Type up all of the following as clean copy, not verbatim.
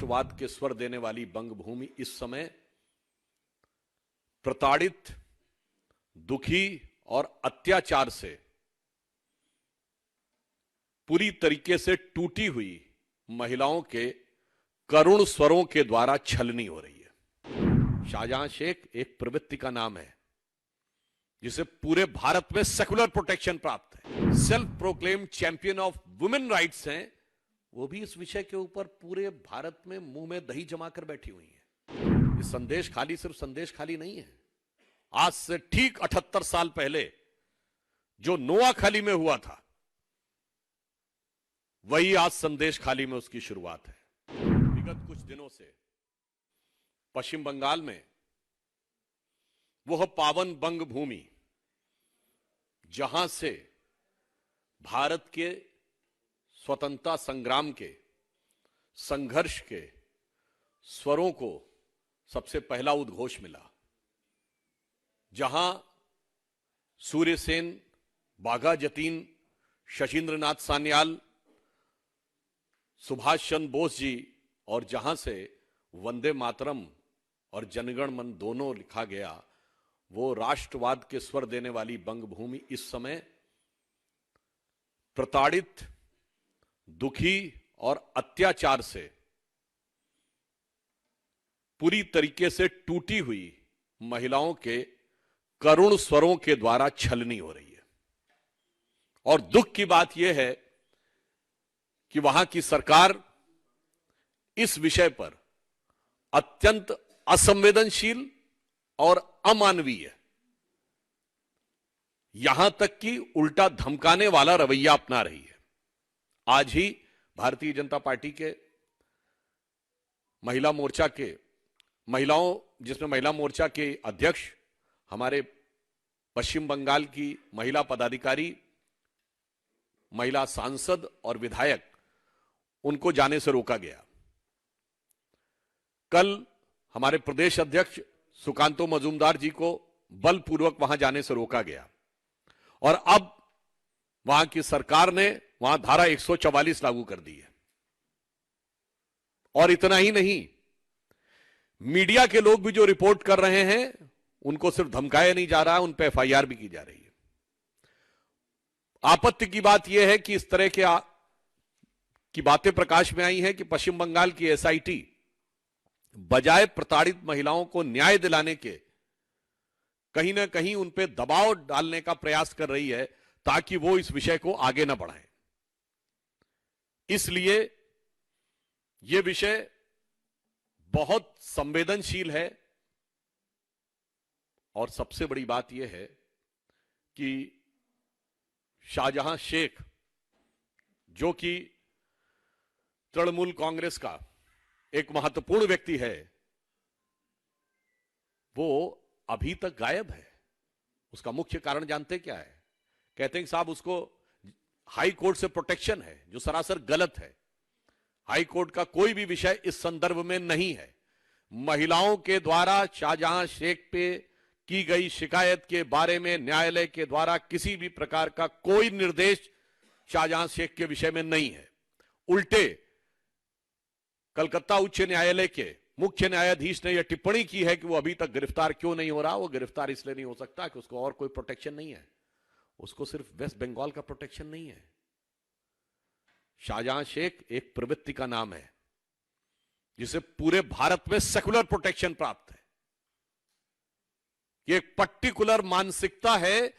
राष्ट्रवाद के स्वर देने वाली बंगभूमि इस समय प्रताड़ित, दुखी और अत्याचार से पूरी तरीके से टूटी हुई महिलाओं के करुण स्वरों के द्वारा छलनी हो रही है। शाहजहां शेख एक प्रवृत्ति का नाम है जिसे पूरे भारत में सेकुलर प्रोटेक्शन प्राप्त है। Self proclaimed champion of women rights हैं, वो भी इस विषय के ऊपर पूरे भारत में मुंह में दही जमाकर बैठी हुई है। ये संदेश खाली सिर्फ संदेश खाली नहीं है। आज से ठीक 78 साल पहले जो नोआखाली में हुआ था, वही आज संदेश खाली में उसकी शुरुआत है। विगत कुछ दिनों से पश्चिम बंगाल में वह पावन बंग भूमि जहां से भारत के स्वतंत्रता संग्राम के संघर्ष के स्वरों को सबसे पहला उद्घोष मिला, जहां सूर्यसेन, बाघा जतीन, शशीन्द्रनाथ सान्याल, सुभाष चंद्र बोस जी, और जहां से वंदे मातरम और जनगण मन दोनों लिखा गया, वो राष्ट्रवाद के स्वर देने वाली बंगभूमि इस समय प्रताड़ित, दुखी और अत्याचार से पूरी तरीके से टूटी हुई महिलाओं के करुण स्वरों के द्वारा छलनी हो रही है। और दुख की बात यह है कि वहां की सरकार इस विषय पर अत्यंत असंवेदनशील और अमानवीय, यहां तक कि उल्टा धमकाने वाला रवैया अपना रही है। आज ही भारतीय जनता पार्टी के महिला मोर्चा के जिसमें महिला मोर्चा के अध्यक्ष, हमारे पश्चिम बंगाल की महिला पदाधिकारी, महिला सांसद और विधायक, उनको जाने से रोका गया। कल हमारे प्रदेश अध्यक्ष सुकांतो मजूमदार जी को बलपूर्वक वहां जाने से रोका गया, और अब वहां की सरकार ने वहां धारा 144 लागू कर दी है। और इतना ही नहीं, मीडिया के लोग भी जो रिपोर्ट कर रहे हैं, उनको सिर्फ धमकाया नहीं जा रहा है, उन पर एफआईआर भी की जा रही है। आपत्ति की बात यह है कि इस तरह की बातें प्रकाश में आई हैं कि पश्चिम बंगाल की एसआईटी बजाय प्रताड़ित महिलाओं को न्याय दिलाने के कहीं ना कहीं उन पे दबाव डालने का प्रयास कर रही है, ताकि वो इस विषय को आगे ना बढ़ाएं। इसलिए यह विषय बहुत संवेदनशील है। और सबसे बड़ी बात यह है कि शाहजहां शेख, जो कि तृणमूल कांग्रेस का एक महत्वपूर्ण व्यक्ति है, वो अभी तक गायब है। उसका मुख्य कारण जानते क्या है? कहते हैं कि साहब उसको हाई कोर्ट से प्रोटेक्शन है, जो सरासर गलत है। हाई कोर्ट का कोई भी विषय इस संदर्भ में नहीं है। महिलाओं के द्वारा शाहजहां शेख पे की गई शिकायत के बारे में न्यायालय के द्वारा किसी भी प्रकार का कोई निर्देश शाहजहां शेख के विषय में नहीं है। उल्टे कलकत्ता उच्च न्यायालय के मुख्य न्यायाधीश ने यह टिप्पणी की है कि वो अभी तक गिरफ्तार क्यों नहीं हो रहा। वो गिरफ्तार इसलिए नहीं हो सकता कि उसको और कोई प्रोटेक्शन नहीं है। उसको सिर्फ वेस्ट बंगाल का प्रोटेक्शन नहीं है। शाहजहां शेख एक प्रवृत्ति का नाम है जिसे पूरे भारत में सेकुलर प्रोटेक्शन प्राप्त है। ये एक पर्टिकुलर मानसिकता है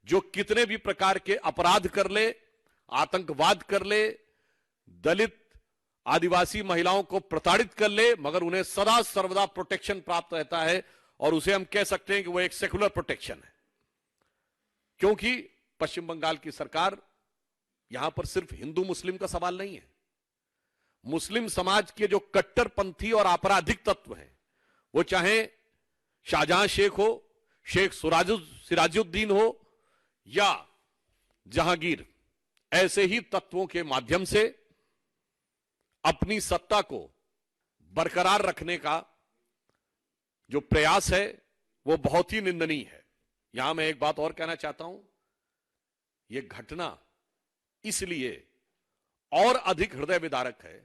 जो कितने भी प्रकार के अपराध कर ले, आतंकवाद कर ले, दलित आदिवासी महिलाओं को प्रताड़ित कर ले, मगर उन्हें सदा सर्वदा प्रोटेक्शन प्राप्त रहता है। और उसे हम कह सकते हैं कि वो एक सेकुलर प्रोटेक्शन है, क्योंकि पश्चिम बंगाल की सरकार, यहां पर सिर्फ हिंदू मुस्लिम का सवाल नहीं है। मुस्लिम समाज के जो कट्टरपंथी और आपराधिक तत्व हैं, वो चाहे शाहजहां शेख हो, शेख सिराजुद्दीन हो या जहांगीर, ऐसे ही तत्वों के माध्यम से अपनी सत्ता को बरकरार रखने का जो प्रयास है, वो बहुत ही निंदनीय है। यहां मैं एक बात और कहना चाहता हूं। यह घटना इसलिए और अधिक हृदय विदारक है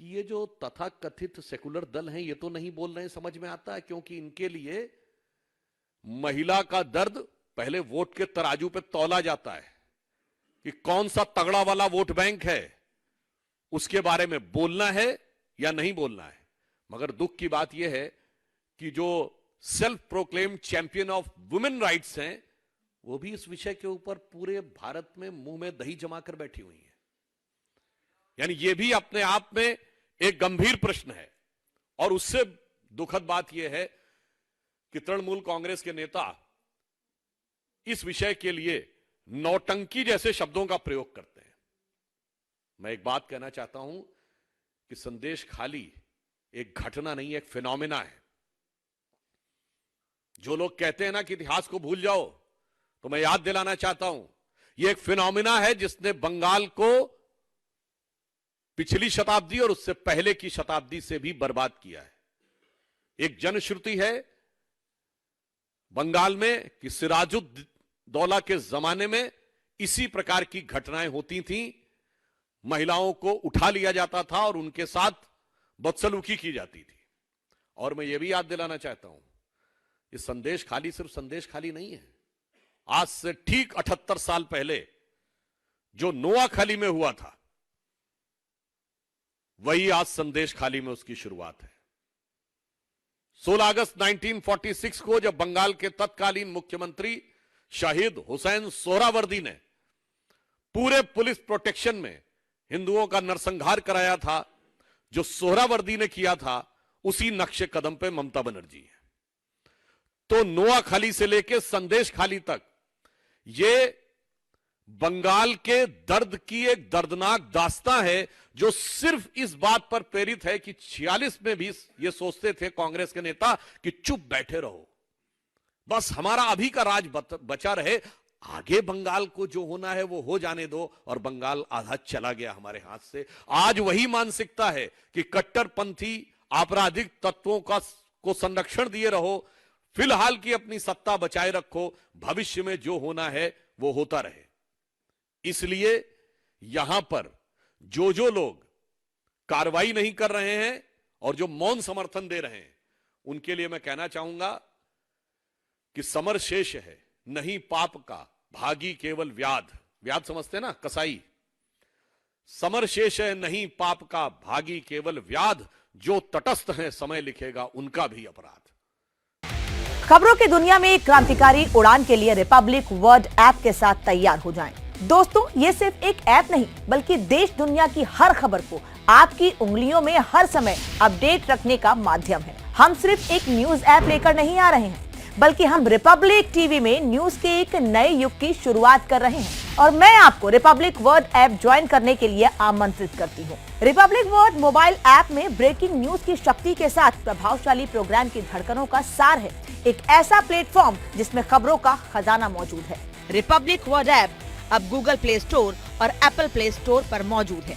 कि ये जो तथाकथित सेकुलर दल हैं ये तो नहीं बोल रहे हैं, समझ में आता है, क्योंकि इनके लिए महिला का दर्द पहले वोट के तराजू पे तौला जाता है कि कौन सा तगड़ा वाला वोट बैंक है, उसके बारे में बोलना है या नहीं बोलना है। मगर दुख की बात यह है कि जो self proclaimed champion of women rights हैं वो भी इस विषय के ऊपर पूरे भारत में मुंह में दही जमाकर बैठी हुई हैं। यानी ये भी अपने आप में एक गंभीर प्रश्न है। और उससे दुखद बात यह है कि तृणमूल कांग्रेस के नेता इस विषय के लिए नौटंकी जैसे शब्दों का प्रयोग करते हैं। मैं एक बात कहना चाहता हूं कि संदेश खाली एक घटना नहीं है, एक फिनोमिना है। जो लोग कहते हैं ना कि इतिहास को भूल जाओ, तो मैं याद दिलाना चाहता हूं यह एक फिनोमिना है जिसने बंगाल को पिछली शताब्दी और उससे पहले की शताब्दी से भी बर्बाद किया है। एक जनश्रुति है बंगाल में कि सिराजुद्दौला के जमाने में इसी प्रकार की घटनाएं होती थीं, महिलाओं को उठा लिया जाता था और उनके साथ बदसलूकी की जाती थी। और मैं यह भी याद दिलाना चाहता हूं ये संदेश खाली सिर्फ संदेश खाली नहीं है। आज से ठीक 78 साल पहले जो नोआखाली में हुआ था वही आज संदेश खाली में उसकी शुरुआत है। 16 अगस्त 1946 को जब बंगाल के तत्कालीन मुख्यमंत्री शहीद हुसैन सोहरावर्दी ने पूरे पुलिस प्रोटेक्शन में हिंदुओं का नरसंहार कराया था, जो सोहरावर्दी ने किया था उसी नक्शे कदम पे ममता बनर्जी है। तो नोआखाली से लेकर संदेश खाली तक ये बंगाल के दर्द की एक दर्दनाक दास्तां है, जो सिर्फ इस बात पर प्रेरित है कि 46 में भी ये सोचते थे कांग्रेस के नेता कि चुप बैठे रहो, बस हमारा अभी का राज बचा रहे, आगे बंगाल को जो होना है वो हो जाने दो, और बंगाल आधा चला गया हमारे हाथ से। आज वही मानसिकता है कि कट्टरपंथी आपराधिक तत्वों को संरक्षण दिए रहो, फिलहाल की अपनी सत्ता बचाए रखो, भविष्य में जो होना है वो होता रहे। इसलिए यहां पर जो लोग कार्रवाई नहीं कर रहे हैं और जो मौन समर्थन दे रहे हैं उनके लिए मैं कहना चाहूंगा कि समर शेष है नहीं पाप का, भागी केवल व्याध। व्याध समझते ना, कसाई। समर शेष है नहीं पाप का, भागी केवल व्याध, जो तटस्थ हैं समय लिखेगा उनका भी अपराध। खबरों की दुनिया में एक क्रांतिकारी उड़ान के लिए रिपब्लिक वर्ड ऐप के साथ तैयार हो जाएं। दोस्तों, ये सिर्फ एक ऐप नहीं बल्कि देश दुनिया की हर खबर को आपकी उंगलियों में हर समय अपडेट रखने का माध्यम है। हम सिर्फ एक न्यूज ऐप लेकर नहीं आ रहे हैं, बल्कि हम रिपब्लिक टीवी में न्यूज के एक नए युग की शुरुआत कर रहे हैं और मैं आपको रिपब्लिक वर्ड ऐप ज्वाइन करने के लिए आमंत्रित करती हूँ। रिपब्लिक वर्ड मोबाइल ऐप में ब्रेकिंग न्यूज की शक्ति के साथ प्रभावशाली प्रोग्राम की धड़कनों का सार है, एक ऐसा प्लेटफॉर्म जिसमें खबरों का खजाना मौजूद है। रिपब्लिक वर्ड ऐप अब गूगल प्ले स्टोर और एप्पल प्ले स्टोर पर मौजूद है।